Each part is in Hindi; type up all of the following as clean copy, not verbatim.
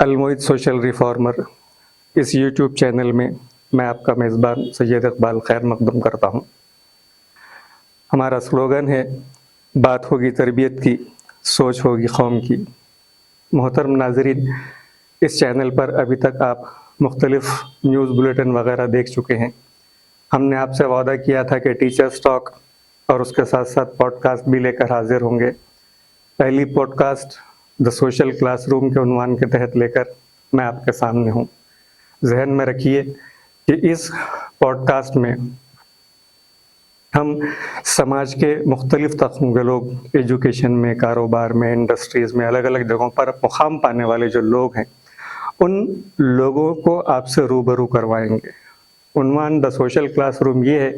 अलमोइद सोशल रिफॉर्मर इस यूट्यूब चैनल में मैं आपका मेज़बान सैयद इकबाल खैर मकदूम करता हूँ। हमारा स्लोगन है, बात होगी तरबियत की, सोच होगी कौम की। मोहतरम नाज़रीन, इस चैनल पर अभी तक आप मुख्तलिफ़ न्यूज़ बुलेटिन वगैरह देख चुके हैं। हमने आपसे वादा किया था कि टीचर्स टॉक और उसके साथ साथ पॉडकास्ट भी लेकर हाजिर होंगे। पहली पॉडकास्ट द सोशल क्लासरूम के उन्वान के तहत लेकर मैं आपके सामने हूँ। जहन में रखिए कि इस पॉडकास्ट में हम समाज के मुख्तलिफ तबकों के लोग, एजुकेशन में, कारोबार में, इंडस्ट्रीज़ में, अलग अलग जगहों पर मुकाम पाने वाले जो लोग हैं, उन लोगों को आपसे रूबरू करवाएंगे। उन्वान द सोशल क्लासरूम ये है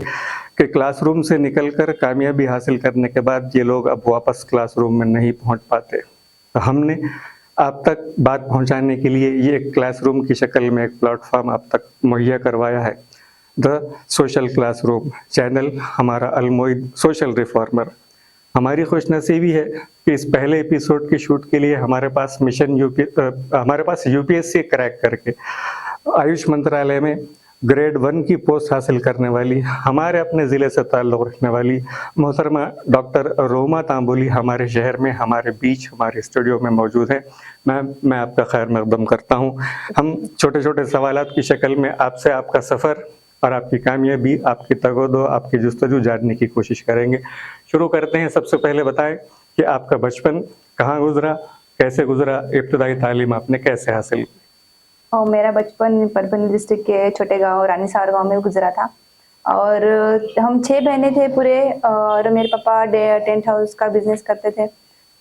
कि क्लासरूम से निकलकर कामयाबी हासिल करने के बाद ये लोग अब वापस क्लासरूम में नहीं पहुंच पाते। तो हमने आप तक बात पहुंचाने के लिए ये एक क्लासरूम की शक्ल में एक प्लेटफॉर्म आप तक मुहैया करवाया है। द सोशल क्लासरूम चैनल हमारा अलमोइद सोशल रिफॉर्मर। हमारी खुशनसीबी है कि इस पहले एपिसोड के शूट के लिए हमारे पास यूपीएससी क्रैक करके आयुष मंत्रालय में ग्रेड 1 की पोस्ट हासिल करने वाली हमारे अपने ज़िले से ताल्लुक़ रखने वाली मोहतरमा डॉक्टर रोमा तांबोली हमारे शहर में, हमारे बीच, हमारे स्टूडियो में मौजूद है। मैं आपका खैर मकदम करता हूँ। हम छोटे छोटे सवालात की शक्ल में आपसे आपका सफ़र और आपकी कामयाबी, आपकी तगोदो, आपकी जुस्तजू जानने की कोशिश करेंगे। शुरू करते हैं। सबसे पहले बताएं कि आपका बचपन कहाँ गुजरा, कैसे गुजरा, इब्तदाई तालीम आपने कैसे हासिल की? और मेरा बचपन परभनी डिस्ट्रिक्ट के छोटे गांव रानीसार गांव में गुजरा था। और हम 6 बहनें थे पूरे, और मेरे पापा टेंट हाउस का बिजनेस करते थे।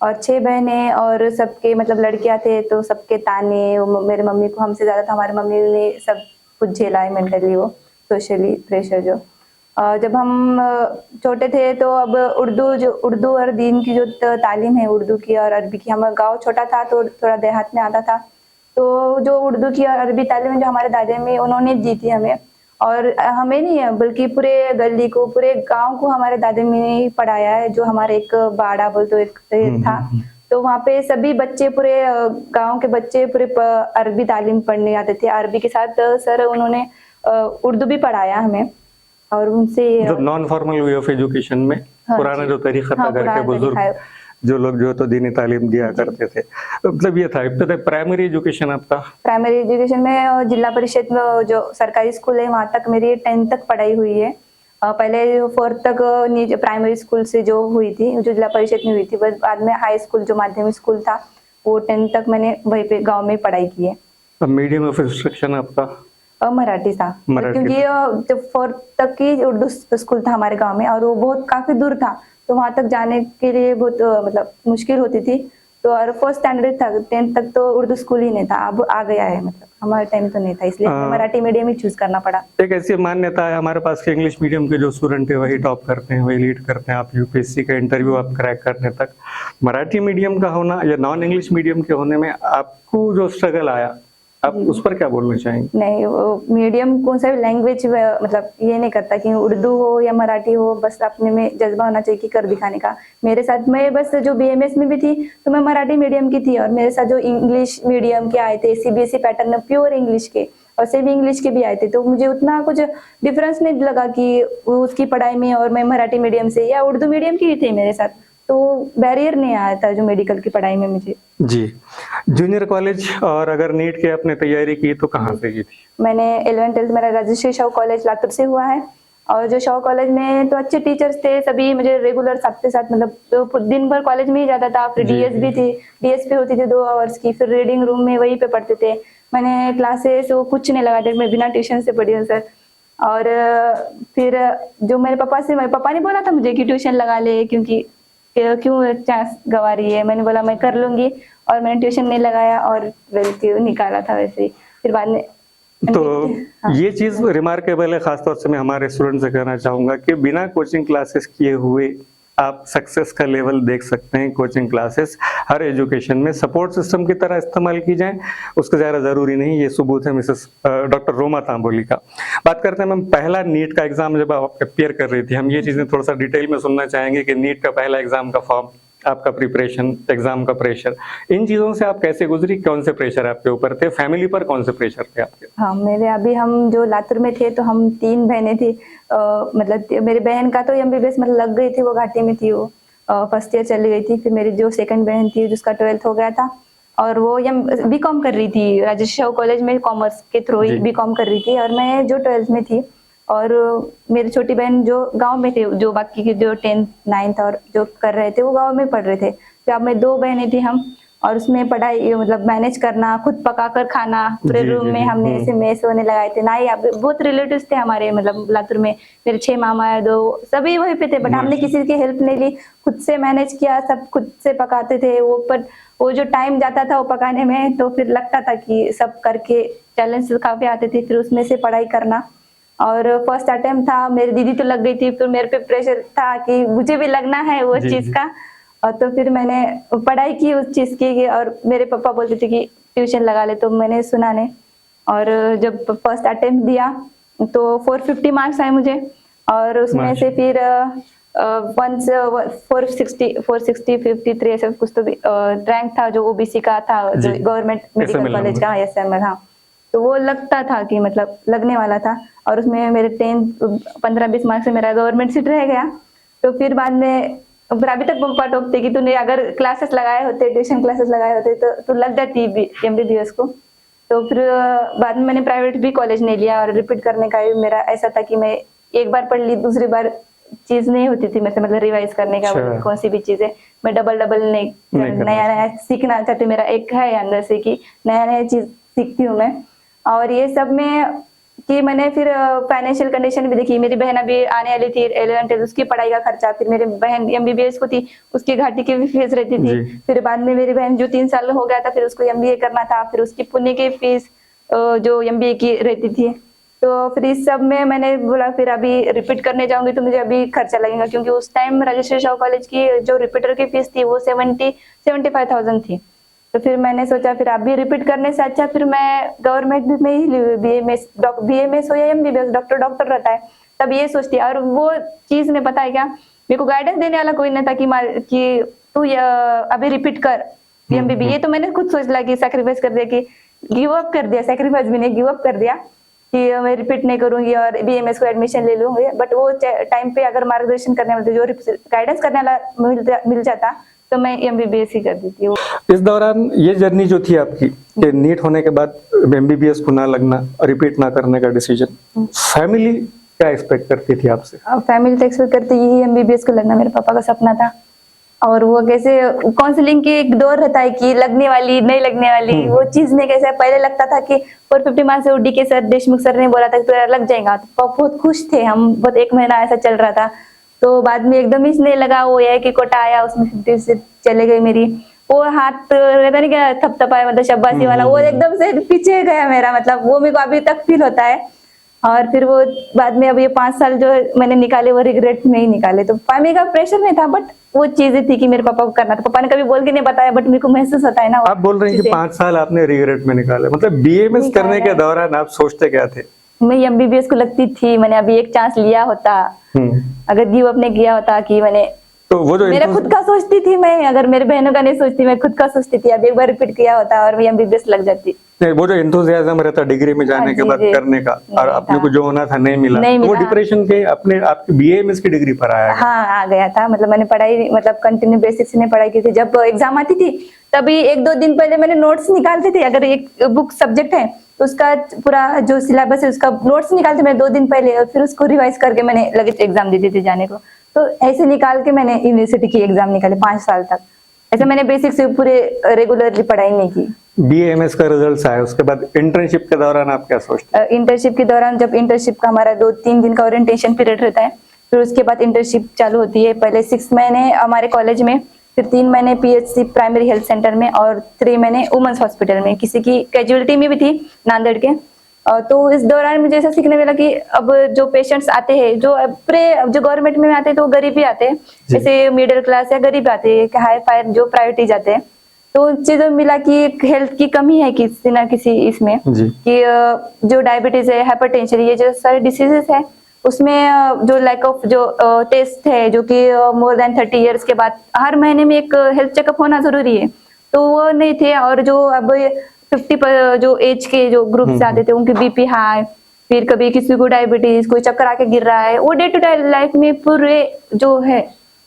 और 6 बहनें और सबके मतलब लड़कियां थे, तो सबके ताने, मेरे मम्मी को हमसे ज़्यादा था, हमारी मम्मी ने सब कुछ झेला है मेंटली, वो सोशली प्रेशर जो। जब हम छोटे थे तो अब उर्दू और दीन की जो तालीम है, उर्दू की और अरबी की, हमारा गाँव छोटा था तो थोड़ा देहात में आता था, तो जो उर्दू की और अरबी तालीम जो हमारे दादी अम्मी उन्होंने दी थी हमें, और हमें नहीं है बल्कि पूरे गली को, पूरे गांव को हमारे दादी अम्मी ने ही पढ़ाया है। जो हमारे एक बाड़ा बोल तो एक था, तो वहाँ पे सभी बच्चे, पूरे गांव के बच्चे पूरे अरबी तालीम पढ़ने आते थे। अरबी के साथ सर उन्होंने उर्दू भी पढ़ाया हमें, और उनसे non formal way of education में पुराना जो तरीका था, घर के बुजुर्ग जो लोग जो तो दीनी तालीम दिया करते थे, मतलब ये था। इब्तदा प्राइमरी एजुकेशन आपका? प्राइमरी एजुकेशन में जिला परिषद में जो सरकारी स्कूल है वहाँ तक मेरी 10th तक पढ़ाई हुई है। पहले 4th तक प्राइमरी स्कूल से जो हुई थी, जो जिला परिषद में हुई थी, बाद में हाई स्कूल जो माध्यमिक स्कूल था वो 10th तक मैंने वहीं पे गाँव में पढ़ाई की है। मीडियम ऑफ इंस्ट्रक्शन आपका? मराठी था, क्योंकि जो 4th तक की उर्दू स्कूल था हमारे गांव में, और वो बहुत काफी दूर था, तो वहां तक जाने के लिए बहुत मतलब मुश्किल होती थी। तो और 1st स्टैंडर्ड तक, 10th तक तो उर्दू स्कूल ही नहीं था, अब आ गया है, मतलब हमारे टाइम तो नहीं था, इसलिए मराठी मीडियम ही चूज करना पड़ा। एक ऐसी मान्यता है हमारे पास कि इंग्लिश मीडियम के जो स्टूडेंट है वही टॉप करते हैं, वही लीड करते हैं। आप यूपीएससी का इंटरव्यू आप क्रैक करने तक, मराठी मीडियम का होना या नॉन इंग्लिश मीडियम के होने में आपको जो स्ट्रगल आया, आप उस पर क्या बोलना चाहेंगे? नहीं, मीडियम कौन सा भी लैंग्वेज मतलब ये नहीं करता कि उर्दू हो या मराठी हो, बस अपने में जज्बा होना चाहिए कि कर दिखाने का। मेरे साथ मैं बस जो बीएमएस में भी थी तो मैं मराठी मीडियम की थी, और मेरे साथ जो इंग्लिश मीडियम के आए थे, सीबीएसई पैटर्न में प्योर इंग्लिश के और सेमी इंग्लिश के भी आए थे, तो मुझे उतना कुछ डिफरेंस नहीं लगा कि उसकी पढ़ाई में और मैं मराठी मीडियम से या उर्दू मीडियम की थे मेरे साथ, तो बैरियर नहीं आया था जो मेडिकल की पढ़ाई में मुझे। जी, जूनियर कॉलेज और अगर नीट की आपने तैयारी की तो कहाँ से की थी? मैंने 11th 12th मेरा रजिस्ट्री शाह कॉलेज लातूर से हुआ है, और जो शाह कॉलेज में तो अच्छे टीचर्स थे, सभी मुझे रेगुलर साथ के साथ, मतलब तो दिन भर कॉलेज में ही जाता था। फिर डीएस भी थी, डीएस भी होती थी 2 आवर्स की, फिर रीडिंग रूम में वहीं पे पढ़ते थे। मैंने क्लासेस वो कुछ नहीं लगा, मैं बिना ट्यूशन से पढ़ी हूँ सर। और फिर जो मेरे पापा ने बोला था मुझे कि ट्यूशन लगा ले, क्योंकि क्यों चांस गवा रही है, मैंने बोला मैं कर लूंगी, और मैंने ट्यूशन नहीं लगाया और वेल निकाला था वैसे ही। फिर बाद में तो ये चीज रिमार्केबल है, खासतौर से मैं हमारे स्टूडेंट से कहना चाहूंगा कि बिना कोचिंग क्लासेस किए हुए आप सक्सेस का लेवल देख सकते हैं। कोचिंग क्लासेस हर एजुकेशन में सपोर्ट सिस्टम की तरह इस्तेमाल की जाए, उसका ज़्यादा ज़रूरी नहीं। ये सबूत है मिसेस डॉक्टर रोमा तांबोली का। बात करते हैं मैम, पहला नीट का एग्जाम जब आप अपियर कर रही थी, हम ये चीज़ें थोड़ा सा डिटेल में सुनना चाहेंगे कि नीट का पहला एग्जाम का फॉर्म आपका प्रिपरेशन, एग्जाम का प्रेशर, इन चीजों से आप कैसे गुजरी? कौन से प्रेशर आपके ऊपर थे? फैमिली पर कौन से प्रेशर थे आपके? हाँ, मेरे अभी हम जो लातूर में थे तो हम 3 बहनें थी। मतलब मेरी बहन का तो एमबीबीएस मतलब लग गई थी, वो घाटी में थी, वो फर्स्ट ईयर चली गई थी। फिर मेरी जो सेकंड बहन थी जिसका 12th हो गया था और वो बीकॉम कर रही थी, राजर्षि कॉलेज में कॉमर्स के थ्रू ही जी। बीकॉम कर रही थी, और मैं जो 12th में थी। और मेरी छोटी बहन जो गांव में थे, जो बाकी के जो 10th 9th और जो कर रहे थे वो गांव में पढ़ रहे थे। तो अब मैं 2 बहनें थी हम, और उसमें पढ़ाई मतलब मैनेज करना, खुद पकाकर खाना, पूरे जी, रूम जी, में जी। हमने ऐसे मेस होने लगाए थे ना ही। अब बहुत रिलेटिव्स थे हमारे, मतलब लातूर में मेरे 6 मामा है, 2 सभी वहीं पे थे, बट हमने माशा- किसी की हेल्प नहीं ली, खुद से मैनेज किया, सब खुद से पकाते थे वो। पर वो जो टाइम जाता था वो पकाने में, तो फिर लगता था कि सब करके चैलेंज काफी आते थे, फिर उसमें से पढ़ाई करना। और फर्स्ट अटेम्प्ट था, मेरी दीदी तो लग गई थी, फिर मेरे पे प्रेशर था कि मुझे भी लगना है वो जी, चीज जी। का। और तो फिर मैंने पढ़ाई की उस चीज की, और मेरे पापा बोलते थे कि ट्यूशन लगा ले, तो मैंने सुना नहीं। और जब फर्स्ट अटेम्प्ट दिया तो 450 मार्क्स आए मुझे, और उसमें से माशा- फिर 460 53 ऐसा कुछ तो रैंक था, जो ओबीसी का था, जो जी। Government medical SML college number. का एसएमएल। हाँ, तो वो लगता था कि मतलब लगने वाला था, और उसमें मेरे 15-20 मार्क्स से मेरा गवर्नमेंट सीट रह गया। तो फिर बाद में फिर अभी तक पापा टोकते कि तूने अगर क्लासेस लगाए होते, ट्यूशन क्लासेस लगाए होते, तो तू लग जाती एमबीबीएस को। तो फिर बाद में मैंने प्राइवेट भी कॉलेज नहीं लिया, और रिपीट करने का भी मेरा ऐसा था कि मैं एक बार पढ़ ली, दूसरी बार चीज नहीं होती थी मेरे से, मतलब रिवाइज करने का अच्छा। कौन सी भी चीज है, मैं डबल डबल नहीं नहीं करना नया नया सीखना चाहती हूँ। मेरा एक है अंदर से कि नया नया चीज सीखती हूँ मैं। और ये सब में कि मैंने फिर फाइनेंशियल कंडीशन भी देखी, मेरी बहन अभी आने वाली थी 11th, उसकी पढ़ाई का खर्चा, फिर मेरी बहन एमबीबीएस को थी, उसकी घाटी की भी फीस रहती थी। जी। फिर बाद में मेरी बहन जो 3 साल हो गया था, फिर उसको एमबीए करना था, फिर उसकी पुणे की फीस जो एमबीए की रहती थी। तो फिर इस सब में मैंने बोला फिर अभी रिपीट करने जाऊंगी तो मुझे अभी खर्चा लगेगा, क्योंकि उस टाइम राजर्षि शाहू कॉलेज की जो रिपीटर की फीस थी वो 75,000 थी। तो फिर मैंने सोचा फिर अभी रिपीट करने से अच्छा फिर मैं गवर्नमेंट में ही बीएमएस हो या एमबीबीएस, डॉक्टर डॉक्टर रहता है, तब ये सोचती है। और वो चीज ने पता है क्या, मेरे को गाइडेंस देने वाला कोई नहीं था कि तू अभी रिपीट कर एमबीबी। ये तो मैंने खुद सोच लिया कि सैक्रिफाइस कर दिया, कि गिव अप कर दिया, सैक्रिफाइस भी नहीं, गिव अप कर दिया कि मैं रिपीट नहीं करूंगी और बीएमएस को एडमिशन ले लूंगी। बट वो टाइम पे अगर मार्गदर्शन करने वाला, जो गाइडेंस करने वाला मिल जाता, तो मैं एमबीबीएस ही कर देती हूँ। इस दौरान ये जर्नी जो थी आपकी कि नीट होने के बाद एमबीबीएस को ना लगना, रिपीट ना करने का डिसीजन, फैमिली क्या एक्सपेक्ट करती थी आपसे? फैमिली तो एक्सपेक्ट करती यही एमबीबीएस को लगना मेरे पापा का सपना था। और वो कैसे काउंसलिंग की एक दौर रहता है कि लगने वाली नहीं लगने वाली, वो चीज में कैसे पहले लगता था कि 450 मार्क्स से डी के सर, देशमुख सर ने बोला था कि तेरा लग जाएगा, तो पापा बहुत खुश थे हम, बहुत 1 महीना ऐसा चल रहा था। तो बाद में एकदम ही नहीं लगा, वो ये कि कोटा आया, उसमें 50 से चले गई मेरी, वो हाथ रहता नहीं क्या थपथपाया, मतलब शब्बासी वाला, वो एकदम से पीछे गया मेरा, मतलब वो मेरे को अभी तक फील होता है। और फिर वो बाद में अब ये 5 साल जो मैंने निकाले वो रिग्रेट में ही निकाले। तो फैमिली का प्रेशर नहीं था, बट वो चीजें थी कि मेरे पापा को करना था। पापा ने कभी बोल के नहीं बताया, बट मेरे को महसूस होता है ना। आप बोल रहे हैं कि 5 साल आपने रिग्रेट में निकाले, मतलब बीएमएस करने के दौरान आप सोचते क्या थे? मैं एमबीबीएस को लगती थी, मैंने अभी एक चांस लिया होता, अगर गिव अप नहीं किया होता, कि मैंने तो वो जो मेरा खुद का सोचती थी मैं, अगर मेरे बहनों का नहीं सोचती, मैं खुद का सोचती थी, अब एक बार रिपीट किया होता और मैं एमबीबीएस लग जाती। नहीं, वो जो एंथुसियाज्म रहता डिग्री में जाने के बाद करने का, और अपने को जो होना था नहीं मिला, तो वो डिप्रेशन के अपने आपकी बीएमएस की डिग्री पर आया? हाँ, आ गया था। मतलब मैंने पढ़ाई, मतलब कंटिन्यू बेसिक से नहीं पढ़ाई की थी। जब एग्जाम आती थी तभी 1-2 दिन पहले मैंने नोट्स निकालती थी, अगर एक बुक सब्जेक्ट है तो उसका पूरा जो सिलेबस है उसका नोट्स निकालते मैं 2 दिन पहले, और फिर उसको रिवाइज करके मैंने लगे एग्जाम देती थी जाने को। तो ऐसे निकाल के मैंने यूनिवर्सिटी की एग्जाम निकाले 5 साल तक। ऐसे मैंने बेसिक से पूरे रेगुलरली पढ़ाई नहीं की। बीएमएस का रिजल्ट आया, उसके बाद इंटर्नशिप के दौरान आप क्या सोचते? इंटर्नशिप के दौरान, जब इंटर्नशिप का हमारा 2-3 दिन का ओरिएंटेशन पीरियड रहता है, फिर उसके बाद इंटर्नशिप चालू होती है। पहले 6 महीने हमारे कॉलेज में, फिर 3 महीने पीएचसी प्राइमरी हेल्थ सेंटर में, और 3 महीने वुमेन्स हॉस्पिटल में, किसी की कैजुअलिटी में भी थी नांदेड़ के। तो इस दौरान मुझे ऐसा सीखने मिला कि अब जो पेशेंट्स आते हैं, जो गवर्नमेंट में आते हैं तो गरीब ही आते हैं, जैसे मिडिल क्लास या गरीब आते हैं, हाई फाई जो प्रायोरिटी जाते हैं। तो उन चीजों में मिला कि हेल्थ की कमी है किसी ना किसी इसमें, कि जो डायबिटीज है, हाइपरटेंशन, ये जो सारे डिसीजेस है उसमें जो लैक ऑफ जो टेस्ट है, जो कि मोर देन 30 इयर्स के बाद हर महीने में एक हेल्थ चेकअप होना जरूरी है, तो वो नहीं थे। और जो अब 50 पर जो एज के जो ग्रुप्स आते थे, उनकी बीपी हाई, फिर कभी किसी को डायबिटीज, कोई चक्कर आके गिर रहा है, वो डे टू डे लाइफ में पूरे जो है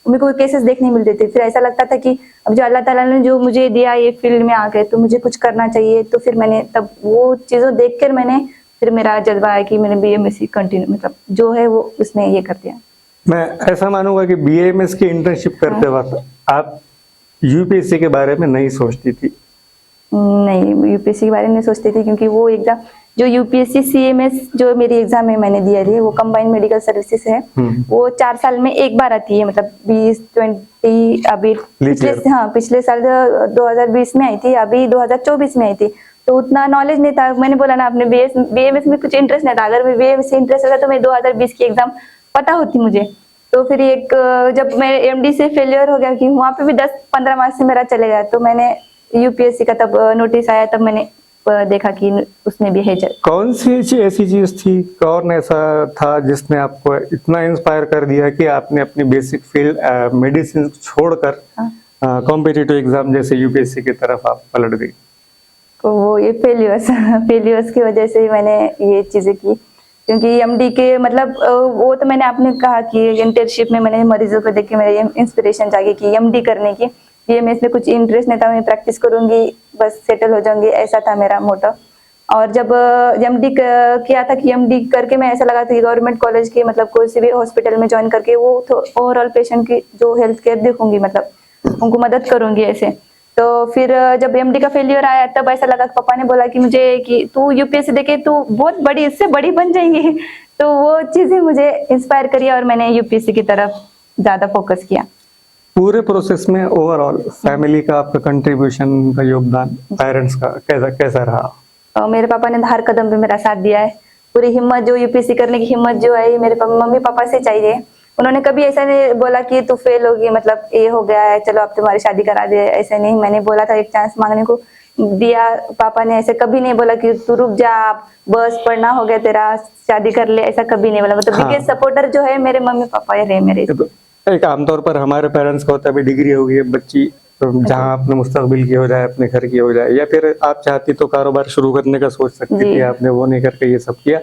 मेरे को केसेस देखने मिलते थे। फिर ऐसा लगता था कि अब जो अल्लाह ताला ने जो मुझे दिया ये फील्ड में आके, तो मुझे कुछ करना चाहिए। तो फिर मैंने तब वो चीज़ों देख कर मैंने फिर मेरा जज्बा आया कि मैंने बीएमएससी कंटिन्यू मतलब जो है वो उसमें ये कर दिया। मैं ऐसा मानूंगा कि बीएमएस की इंटर्नशिप करते वक्त आप यूपीएससी के बारे में नहीं सोचती थी? नहीं, यूपीएससी के बारे में नहीं सोचती थी, क्योंकि वो एग्जाम जो यूपीएससी सीएमएस जो मेरी एग्जाम है मैंने दिया थी, वो कंबाइंड मेडिकल सर्विसेज है। वो 4 साल में एक बार आती है, मतलब 2020 अभी पिछले साल 2020 में आई थी, अभी 2024 में आई थी। तो उतना नॉलेज नहीं था, मैंने बोला ना अपने बीएमएस में कुछ इंटरेस्ट नहीं था। अगर मैं बीएमएस से इंटरेस्ट होता तो मैं 2020 की एग्जाम पता होती मुझे। तो फिर एक जब मैं एमडी से फेलियर हो गया कि वहाँ पे भी 10-15 मार्क्स से मेरा चले गया, तो मैंने यूपीएससी का तब नोटिस आया, तब मैंने देखा कि उसमें भी है। कौन सी ऐसी चीज थी, कौन ऐसा था जिसने आपको इतना इंस्पायर कर दिया कि आपने अपनी बेसिक फील्ड मेडिसिन छोड़कर कॉम्पिटिटिव एग्जाम जैसे यूपीएससी की तरफ आप पलट गई? तो वो ये फेलियर्स की वजह से ही मैंने ये चीजें की। क्योंकि एमडी के मतलब वो तो मैंने आपने कहा कि इंटर्नशिप में मैंने मरीजों को देख के मेरे इंस्पिरेशन जागी कि एमडी करने की। बीएमएस में कुछ इंटरेस्ट नहीं था, मैं प्रैक्टिस करूंगी बस सेटल हो जाऊंगी, ऐसा था मेरा मोटो। और जब एमडी किया था कि एमडी करके मैं ऐसा लगा था कि गवर्नमेंट कॉलेज के मतलब कोई सी भी हॉस्पिटल में ज्वाइन करके वो तो ओवरऑल पेशेंट की जो हेल्थ केयर देखूंगी, मतलब उनको मदद करूंगी ऐसे। तो फिर जब एमडी का फेलियर आया तब ऐसा लगा, पापा ने बोला कि मुझे कि तू यूपीएससी देके तू बहुत बड़ी, इससे बड़ी बन जाएंगी। तो वो चीजें मुझे इंस्पायर करी और मैंने यूपीएससी की तरफ ज्यादा फोकस किया। पूरे प्रोसेस में ओवरऑल फैमिली का आपका कंट्रीब्यूशन का योगदान, पेरेंट्स का कैसा रहा? मेरे पापा ने हर कदम पे मेरा साथ दिया है। पूरी हिम्मत जो यूपीएससी करने की हिम्मत जो है मेरे मम्मी पापा से चाहिए। उन्होंने कभी ऐसा नहीं बोला कि तू फेल होगी, मतलब ये हो गया है चलो अब तुम्हारी शादी करा दे, ऐसे नहीं। मैंने बोला था, एक चांस मांगने को दिया, पापा ने ऐसे कभी नहीं बोला कि तू रुक जा, बस पढ़ना हो गया तेरा, शादी कर ले, ऐसा कभी नहीं बोला। मतलब बिगेस्ट सपोर्टर जो है मेरे मम्मी पापा है मेरे। एक आमतौर पर हमारे पेरेंट्स का होता है, डिग्री हो गई बच्ची जहाँ अपने मुस्तकबिल की हो जाए, अपने घर की हो जाए, या फिर आप चाहती तो कारोबार शुरू करने का सोच सकती थी, आपने वो नहीं करके ये सब किया।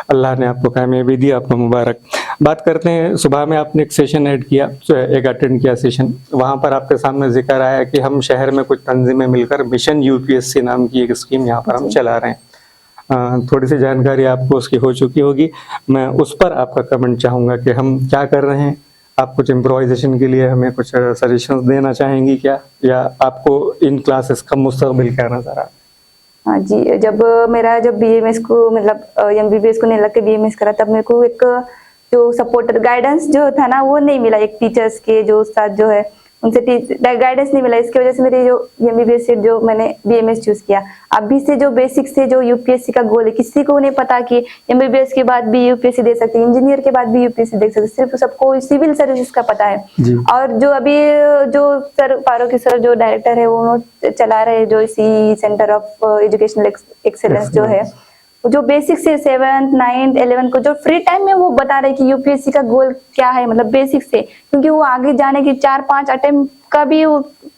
अल्लाह ने आपको कामयाबी दी, आपको मुबारक। बात करते हैं, सुबह में आपने एक सेशन ऐड किया, एक अटेंड किया सेशन, वहाँ पर आपके सामने जिक्र आया कि हम शहर में कुछ तंजीमें मिलकर मिशन यूपीएससी नाम की एक स्कीम यहाँ पर हम चला रहे हैं। थोड़ी सी जानकारी आपको उसकी हो चुकी होगी, मैं उस पर आपका कमेंट चाहूँगा कि हम क्या कर रहे हैं। आप कुछ इम्प्रोवाइजेशन के लिए हमें कुछ सजेशंस देना चाहेंगी क्या, या आपको इन क्लासेस का मुस्तकबिल क्या नजर आ? हाँ जी, जब मेरा जब बीएमएस को मतलब एमबीबीएस को नहीं लग के बीएमएस करा, तब मेरे को एक जो सपोर्टर गाइडेंस जो था ना वो नहीं मिला। एक टीचर्स के जो साथ जो है उनसे गाइडेंस नहीं मिला, इसकी वजह से मेरी जो एमबीबीएस से जो मैंने बीएमएस चूज किया। अभी से जो बेसिक से जो यूपीएससी का गोल है, किसी को नहीं पता कि एमबीबीएस के बाद भी यूपीएससी दे सकते, इंजीनियर के बाद भी यूपीएससी दे सकते, सिर्फ सबको सिविल सर्विस का पता है। और जो अभी जो सर फारूकी सर जो डायरेक्टर है वो चला रहे जो C centre of educational excellence जो है, जो बेसिक से 7th 9th 11th को जो फ्री टाइम में वो बता रहे कि यूपीएससी का गोल क्या है, मतलब बेसिक से, क्योंकि वो आगे जाने की 4-5 अटेम्प्ट का भी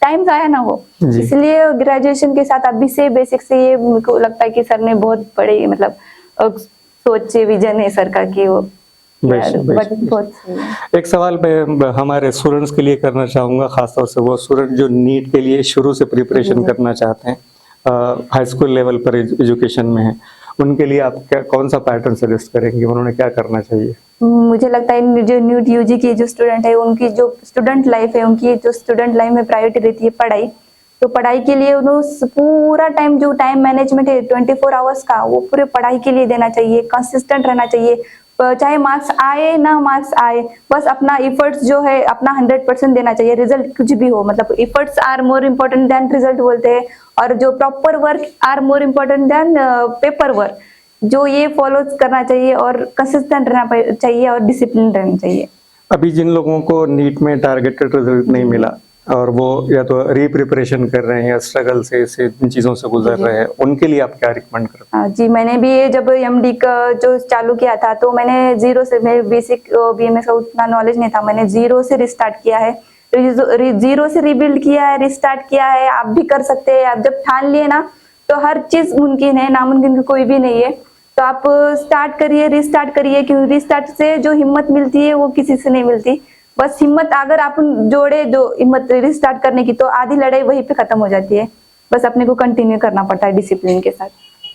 टाइम जाया ना हो, इसलिए ग्रेजुएशन के साथ अभी से बेसिक से ये मुझको लगता है कि सर ने बहुत बड़े मतलब सोचे विजन है सर का कि वो एक सवाल मैं हमारे स्टूडेंट्स के लिए करना चाहूंगा, खासतौर से वो स्टूडेंट जो नीट के लिए शुरू से प्रिपरेशन करना चाहते हैं, हाई स्कूल लेवल पर एजुकेशन में है, उनके लिए आप क्या कौन सा पैटर्न सजेस्ट करेंगे, उन्होंने क्या करना चाहिए? मुझे लगता है जो न्यू यूजी की जो स्टूडेंट है, उनकी जो स्टूडेंट लाइफ है, उनकी जो स्टूडेंट लाइफ में प्रायोरिटी रहती है पढ़ाई, तो पढ़ाई के लिए उन्हें पूरा टाइम जो टाइम मैनेजमेंट है 24 आवर्स का, वो पूरे पढ़ाई के लिए देना चाहिए, कंसिस्टेंट रहना चाहिए। चाहे मार्क्स आए ना मार्क्स आए, बस अपना एफर्ट्स जो है अपना 100% देना चाहिए, रिजल्ट कुछ भी हो, मतलब efforts are more important than result बोलते हैं, और जो proper work are more important than paper work, जो ये फॉलो करना चाहिए और कंसिस्टेंट रहना चाहिए और डिसिप्लिन रहना चाहिए। अभी जिन लोगों को नीट में टारगेटेड रिजल्ट नहीं मिला, और वो या तो रीप्रिपरेशन कर रहे हैं या स्ट्रगल से इन चीज़ों से गुजर रहे हैं, उनके लिए आप क्या रिकमेंड करते हैं? हाँ जी, मैंने भी ये जब एमडी का जो चालू किया था तो मैंने जीरो से, मेरे बेसिक बीएमएस का उतना नॉलेज नहीं था, मैंने जीरो से रिस्टार्ट किया है, जीरो से रिबिल्ड किया है, रिस्टार्ट किया है। आप भी कर सकते हैं, आप जब ठान लिए ना तो हर चीज मुमकिन है, नामुमकिन कोई भी नहीं है। तो आप स्टार्ट करिए, रिस्टार्ट करिए, क्योंकि रिस्टार्ट से जो हिम्मत मिलती है वो किसी से नहीं मिलती। बस हिम्मत अगर आप जोड़े जो हिम्मत रिस्टार्ट करने की, तो आधी लड़ाई वहीं पे खत्म हो जाती है। बस अपने को कंटिन्यू करना पड़ता है डिसिप्लिन के साथ।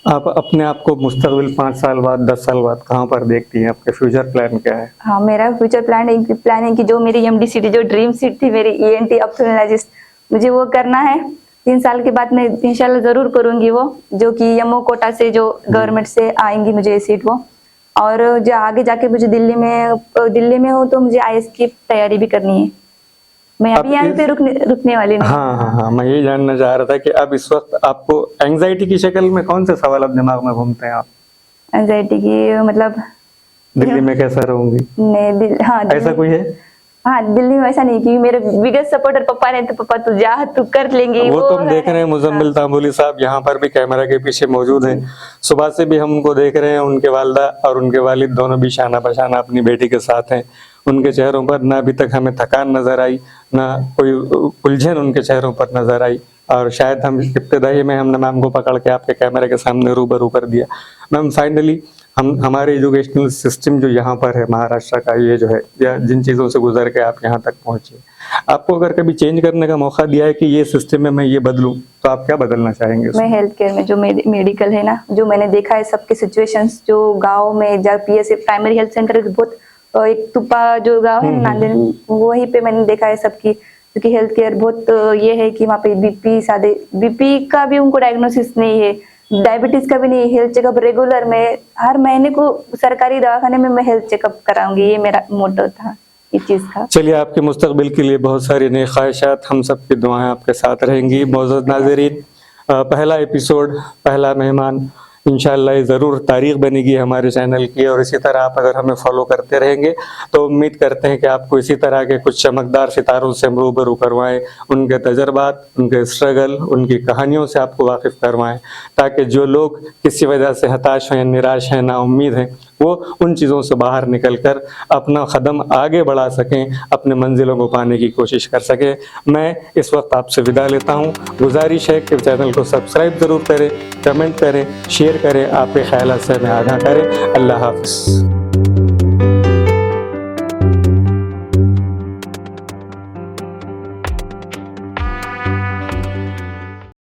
आप अपने आप को मुस्तकबिल 5 साल बाद, 10 साल बाद कहाँ पर देखती हैं? आपके फ्यूचर प्लान क्या है? हाँ, मेरा फ्यूचर प्लान है कि जो मेरी एमडी सीट, जो ड्रीम सीट थी मेरी ईएनटी ऑप्थेल्मोलॉजिस्ट, मुझे वो करना है। 3 साल के बाद मैं इंशाल्लाह जरूर करूंगी वो, जो कि यमो कोटा से जो गवर्नमेंट से आएंगी मुझे ये सीट वो। और जो आगे जाके मुझे दिल्ली में हो तो मुझे आईएएस की तैयारी भी करनी है। मैं अभी यहाँ पे रुकने वाली नहीं। हाँ, मैं ये जानना चाह रहा था कि अब इस वक्त आपको एंजाइटी की शक्ल में कौन से सवाल अब दिमाग में घूमते हैं आप? एंजाइटी की मतलब दिल्ली में कैसा रहूंगी? हाँ, ऐसा कोई है? हाँ, दिल्ली में ऐसा नहीं, कि मेरे बिगेस्ट सपोर्टर पापा ने, तो पापा तू जा, तू कर लेंगे। वो तो हम देख रहे हैं, मुजम्मिल तांबुली साहब यहाँ पर भी कैमरा के पीछे मौजूद हैं। सुबह से भी हम उनको देख रहे हैं, उनके वालिदा और उनके वालिद दोनों भी शाना बशाना अपनी बेटी के साथ हैं। उनके चेहरों पर ना अभी तक हमें थकान नजर आई, ना कोई उलझन उनके चेहरों पर नजर आई। और शायद हम इब्तिदाई में हमने मैम को पकड़ के आपके कैमरे के सामने रूबरू कर दिया। मैम, फाइनली हमारे एजुकेशनल सिस्टम जो यहाँ पर है महाराष्ट्र का, ये जो है, या जिन चीज़ों से गुजर के आप यहाँ तक पहुँचे, आपको अगर कभी चेंज करने का मौका दिया है कि ये सिस्टम में मैं ये बदलूं, तो आप क्या बदलना चाहेंगे? मैं हेल्थ केयर में जो मेडिकल है ना, जो मैंने देखा है सबके सिचुएशंस, जो गाँव में जब पीएसए प्राइमरी हेल्थ सेंटर बहुत, एक तुपा जो गाँव है नांदेड़, वहीं पे मैंने देखा है सबकी, क्योंकि हेल्थ केयर बहुत ये है कि वहाँ पे बीपी का भी उनको डायग्नोसिस नहीं है, डायबिटीज का भी नहीं। हेल्थ चेकअप रेगुलर में हर महीने को सरकारी दवाखाने में मैं हेल्थ चेकअप कराऊंगी, ये मेरा मोटो था इस चीज का। चलिए, आपके मुस्तकबिल के लिए बहुत सारी नई ख्वाहिशात, हम सब की दुआएं आपके साथ रहेंगी। मौजूद नाज़रीन, पहला एपिसोड, पहला मेहमान, इंशाअल्लाह ज़रूर तारीख बनेगी हमारे चैनल की। और इसी तरह आप अगर हमें फॉलो करते रहेंगे तो उम्मीद करते हैं कि आपको इसी तरह के कुछ चमकदार सितारों से हम रूबरू करवाएं, उनके तजर्बात, उनके स्ट्रगल, उनकी कहानियों से आपको वाकिफ़ करवाएं, ताकि जो लोग किसी वजह से हताश हैं, निराश हैं, नाउम्मीद हैं, वो उन चीज़ों से बाहर निकल कर अपना कदम आगे बढ़ा सकें, अपने मंजिलों को पाने की कोशिश कर सकें। मैं इस वक्त आपसे विदा लेता हूँ। गुजारिश है कि चैनल को सब्सक्राइब ज़रूर करें, कमेंट करें, शेयर करें, आपके ख्यालात से हमें आगाह करें। अल्लाह हाफ़िज़।